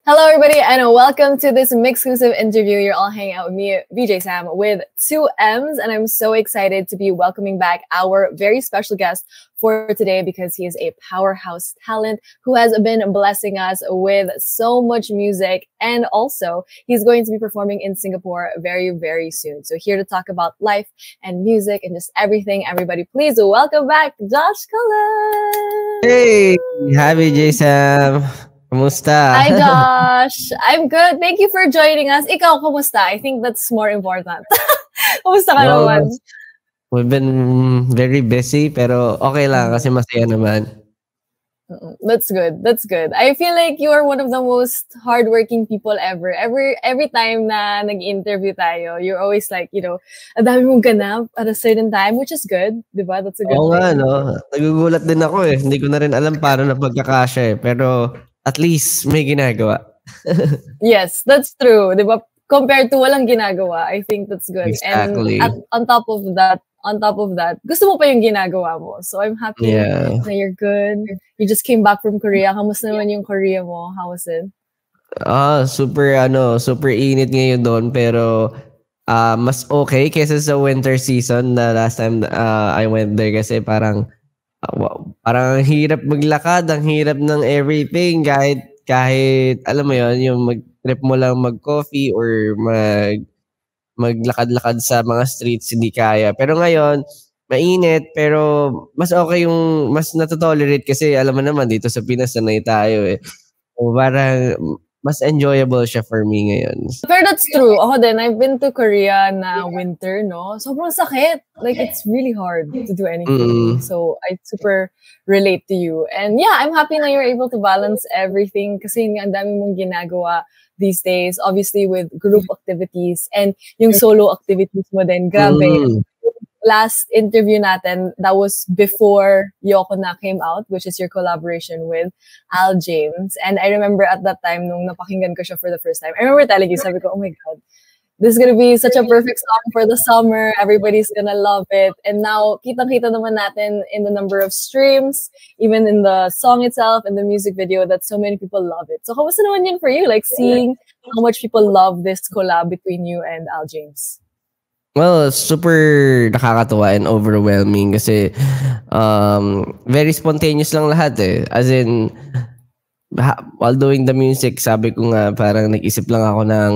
Hello, everybody, and welcome to this exclusive interview. You're all hanging out with me, VJ Sam, with two M's, and I'm so excited to be welcoming back our very special guest for today because he is a powerhouse talent who has been blessing us with so much music, and also he's going to be performing in Singapore very, very soon. So here to talk about life and music and just everything. Everybody, please welcome back Josh Cullen. Hey, hi VJ Sam. Kumusta? Hi, Josh. I'm good. Thank you for joining us. Ikaw, kumusta? I think that's more important. Kumusta ka naman? We've been very busy pero okay lang kasi masaya naman. That's good. That's good. I feel like you are one of the most hardworking people ever. Every time na nag-interview tayo, you're always like, ang dami mong ganap at a certain time, which is good. Diba? That's a good Oo nga, thing. no? Nagugulat din ako eh. Hindi ko na rin alam paano na pagkakasya eh. Pero at least may ginagawa. Yes, that's true. Diba? Compared to walang ginagawa, I think that's good. Exactly. And on top of that, gusto mo pa yung ginagawa mo. So I'm happy na you're good. You just came back from Korea. Kamusta naman yung Korea mo? How was it? Super init ngayon doon pero mas okay kaysa sa winter season na last time I went there kasi parang ang hirap maglakad, ang hirap ng everything kahit alam mo yon yung mag-trip mo lang mag-coffee or maglakad-lakad sa mga streets hindi kaya. Pero ngayon, mainit pero mas okay yung mas natotolerate kasi alam mo naman dito sa Pinas sanay tayo eh. So, parang mas enjoyable siya for me ngayon. Pero that's true. Ako din, I've been to Korea na winter, no? Sobrang sakit. Like, it's really hard to do anything. So, I super relate to you. And yeah, I'm happy na you're able to balance everything kasi ang dami mong ginagawa these days. Obviously, with group activities and yung solo activities mo din. Grabe. Last interview natin, that was before Yoko Na came out, which is your collaboration with Al James. And I remember at that time, nung napakinggan ko siya for the first time, I remember telling you, sabi ko, oh my God, this is gonna be such a perfect song for the summer. Everybody's gonna love it. And now, kitang-kita naman natin in the number of streams, even in the song itself and the music video, that so many people love it. So, kamusta naman yun for you? Like, seeing how much people love this collab between you and Al James. Well, super nakakatuwa and overwhelming kasi very spontaneous lang lahat eh. As in, while doing the music, sabi ko nga parang nag-isip lang ako ng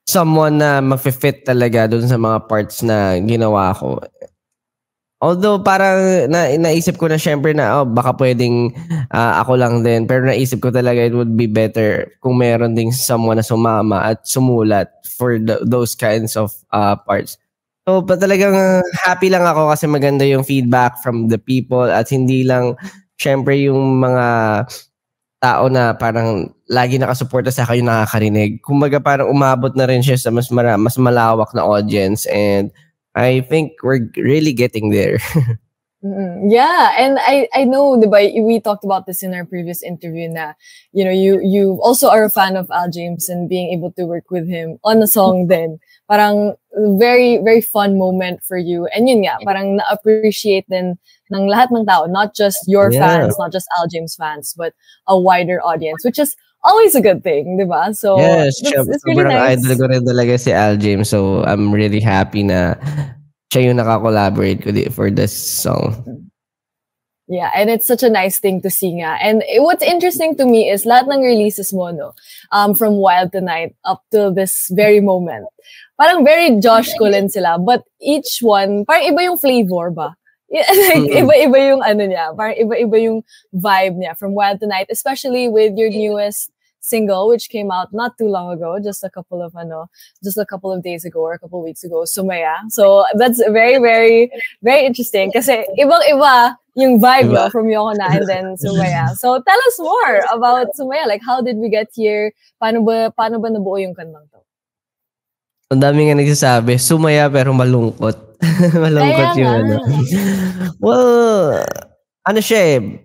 someone na mag-fit talaga dun sa mga parts na ginawa ko. Although parang naisip ko na syempre na baka pwedeng ako lang din. Pero naisip ko talaga it would be better kung meron ding someone na sumama at sumulat for those kinds of parts. So talagang happy lang ako kasi maganda yung feedback from the people at hindi lang syempre yung mga tao na parang lagi nakasuporta sa akin yung nakakarinig. Kumbaga parang umabot na rin siya sa mas malawak na audience and I think we're really getting there. Yeah, and I know, diba, we talked about this in our previous interview na, you also are a fan of Al James and being able to work with him on a song then. Parang very, very fun moment for you. And yun nga, parang na-appreciate din ng lahat ng tao, not just your fans, not just Al James fans, but a wider audience, which is always a good thing, diba? So, yes, it's really nice. Idol ko rin talaga si Al James, so I'm really happy na siya yung naka-collaborate ko for this song. Yeah, and it's such a nice thing to see nga. And what's interesting to me is lahat ng releases mo, no? From Wild Tonight up to this very moment. Parang very Josh Cullen sila, but each one, parang iba yung flavor ba? Like, iba-iba yung niya. Parang iba-iba yung vibe niya from Wild Tonight, especially with your newest single, which came out not too long ago, just a couple of days ago or a couple of weeks ago, Sumaya. So that's very, very, very interesting kasi ibang-iba yung vibe no, from Yoko Na and then Sumaya. So tell us more about Sumaya. Like, how did we get here? Paano ba nabuo yung kantang to? Ang dami nga nagsasabi, sumaya pero malungkot. Malungkot Kaya yung Well, siya eh,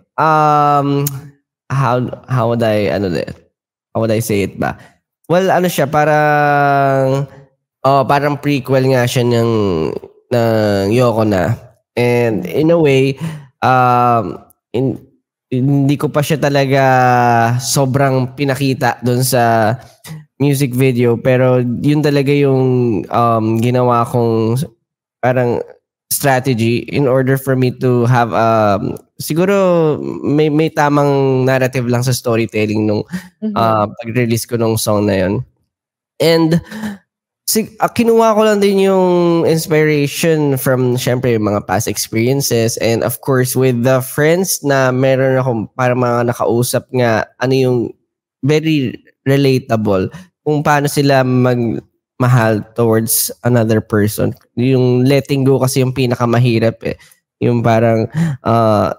how would I say it ba? Well, siya, parang prequel nga siya ng Yoko Na. And in a way, hindi ko pa siya talaga sobrang pinakita doon sa music video, pero yun talaga yung ginawa kong parang strategy in order for me to have siguro may tamang narrative lang sa storytelling nung pag-release ko nung song na yun. And kinuha ko lang din yung inspiration from syempre yung mga past experiences, and of course with the friends na meron ako para mga nakausap nga ano yung very relatable kung paano sila magmahal towards another person. Yung letting go kasi yung pinakamahirap yung parang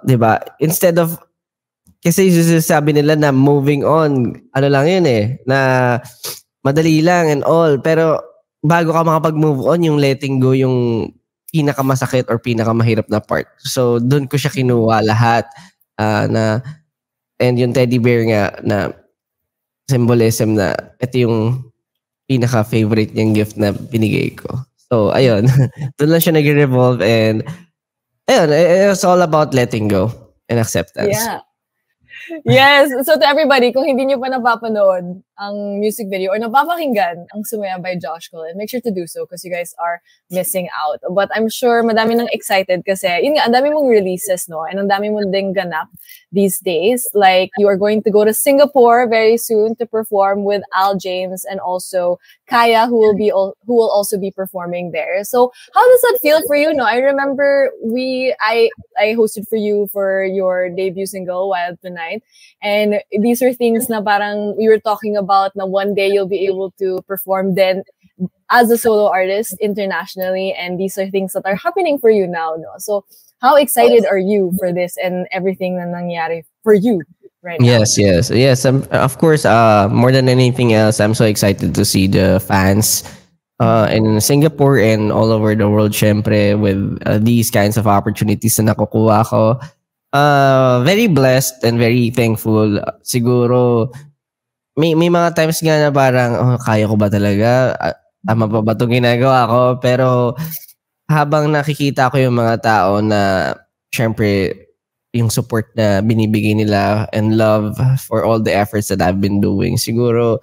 'di ba, instead of kasi sabi nila na moving on ano lang yun na madali lang and all, pero bago ka makapag-move on, yung letting go yung pinakamasakit or pinakamahirap na part. So, doon ko siya kinuha lahat. And yung teddy bear nga na symbolism na ito yung pinaka-favorite niyang gift na binigay ko. So, ayun. Doon lang siya nag-revolve, and ayun, it's all about letting go and acceptance. Yeah. Yes. So to everybody, kung hindi nyo pa napapanood ang music video or napapakinggan ang Sumaya by Josh Cullen, make sure to do so because you guys are missing out. But I'm sure madami nang excited kasi yun nga, ang dami mong releases, no? And ang dami mong ding ganap these days. Like, you are going to go to Singapore very soon to perform with Al James and also Kaya, who will also be performing there. So how does that feel for you? No, I remember I hosted for you for your debut single, Wild Tonight. And these are things na parang we were talking about na one day you'll be able to perform then as a solo artist internationally. And these are things that are happening for you now, no? So how excited are you for this and everything na nangyari for you right now? Yes. Of course, more than anything else, I'm so excited to see the fans in Singapore and all over the world, syempre, with these kinds of opportunities na nakukuha ko. Very blessed and very thankful. Siguro, may mga times nga na parang, kaya ko ba talaga? Tama pa ba itong ginagawa ko? Pero, habang nakikita ko yung mga tao na, syempre, yung support na binibigay nila and love for all the efforts that I've been doing, siguro,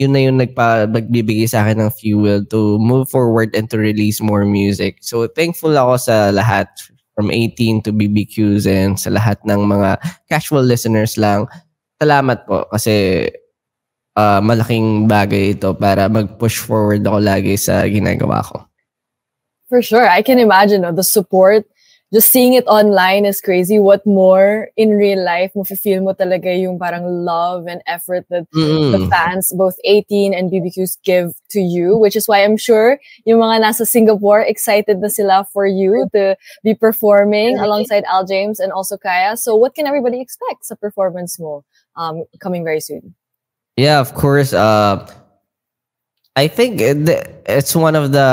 yun na yung nagbibigay sa akin ng fuel to move forward and to release more music. So, thankful ako sa lahat, from 18 to BBQs and sa lahat ng mga casual listeners lang. Salamat po kasi malaking bagay ito para mag-push forward ako lagi sa ginagawa ko. For sure. I can imagine the support. Just seeing it online is crazy. What more in real life mo feel mo talaga yung parang love and effort that the fans, both 18 and BBQs, give to you, which is why I'm sure yung mga nasa Singapore excited na sila for you to be performing alongside Al James and also Kaya. So what can everybody expect sa performance mo coming very soon? Yeah, of course. I think it's one of the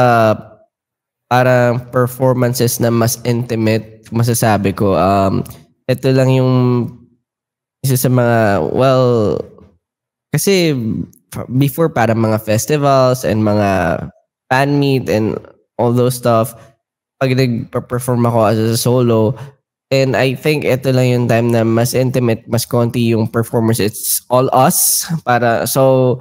parang performances na mas intimate, masasabi ko. Ito lang yung isa sa mga, well, kasi before parang mga festivals and mga fan meet and all those stuff, pag nag-perform ako as a solo, and I think ito lang yung time na mas intimate, mas konti yung performers. It's all us. So,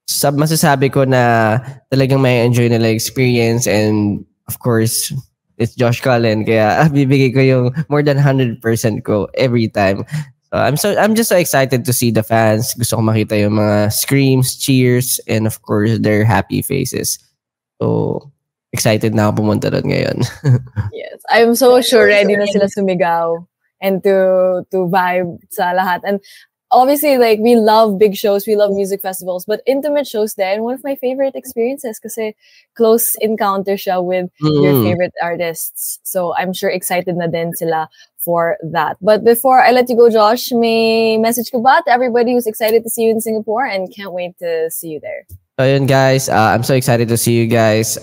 masasabi ko na talagang may enjoy nila experience, and of course, it's Josh Cullen, kaya bibigay ko yung more than 100% ko every time. So I'm just so excited to see the fans. Gusto ko makita yung mga screams, cheers, and of course, their happy faces. So, excited na ako pumunta doon ngayon. Yes, I'm so sure ready na sila sumigaw and to vibe sa lahat. And obviously, like, we love big shows, we love music festivals, but intimate shows then, one of my favorite experiences kasi close encounter siya with your favorite artists. So I'm sure excited na din sila for that. But before I let you go, Josh, may message ka ba to everybody who's excited to see you in Singapore and can't wait to see you there? So yun, guys, I'm so excited to see you guys.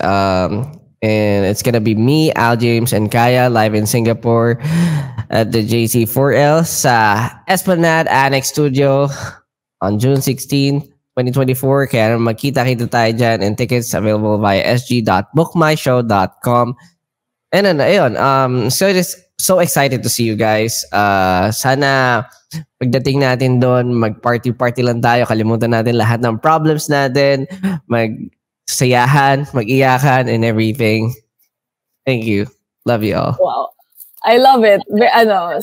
And it's gonna be me, Al James, and Kaya live in Singapore at the JC4L sa Esplanade Annex Studio on June 16, 2024. Kaya magkita-kita tayo dyan, and tickets available via sg.bookmyshow.com. And then, ayun, so excited to see you guys. Sana pagdating natin doon, mag-party-party lang tayo. Kalimutan natin lahat ng problems natin. Magsayahan, mag-iyakan, and everything. Thank you. Love you all. Wow. I love it.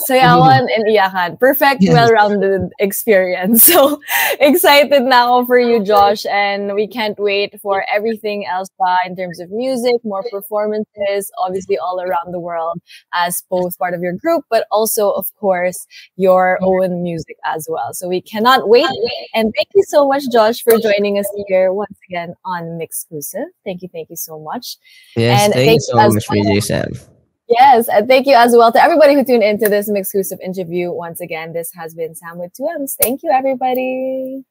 Sayawan and iyakan. Perfect, well-rounded experience. So, excited na ako for you, Josh. And we can't wait for everything else in terms of music, more performances, obviously all around the world as both part of your group, but also, of course, your own music as well. So, we cannot wait. And thank you so much, Josh, for joining us here once again on Mixclusive. Thank you so much. Yes, and thank you so much, VJ Sam. Yes, and thank you as well to everybody who tuned into this Mixclusive interview. Once again, this has been Sam with 2Ms. Thank you, everybody.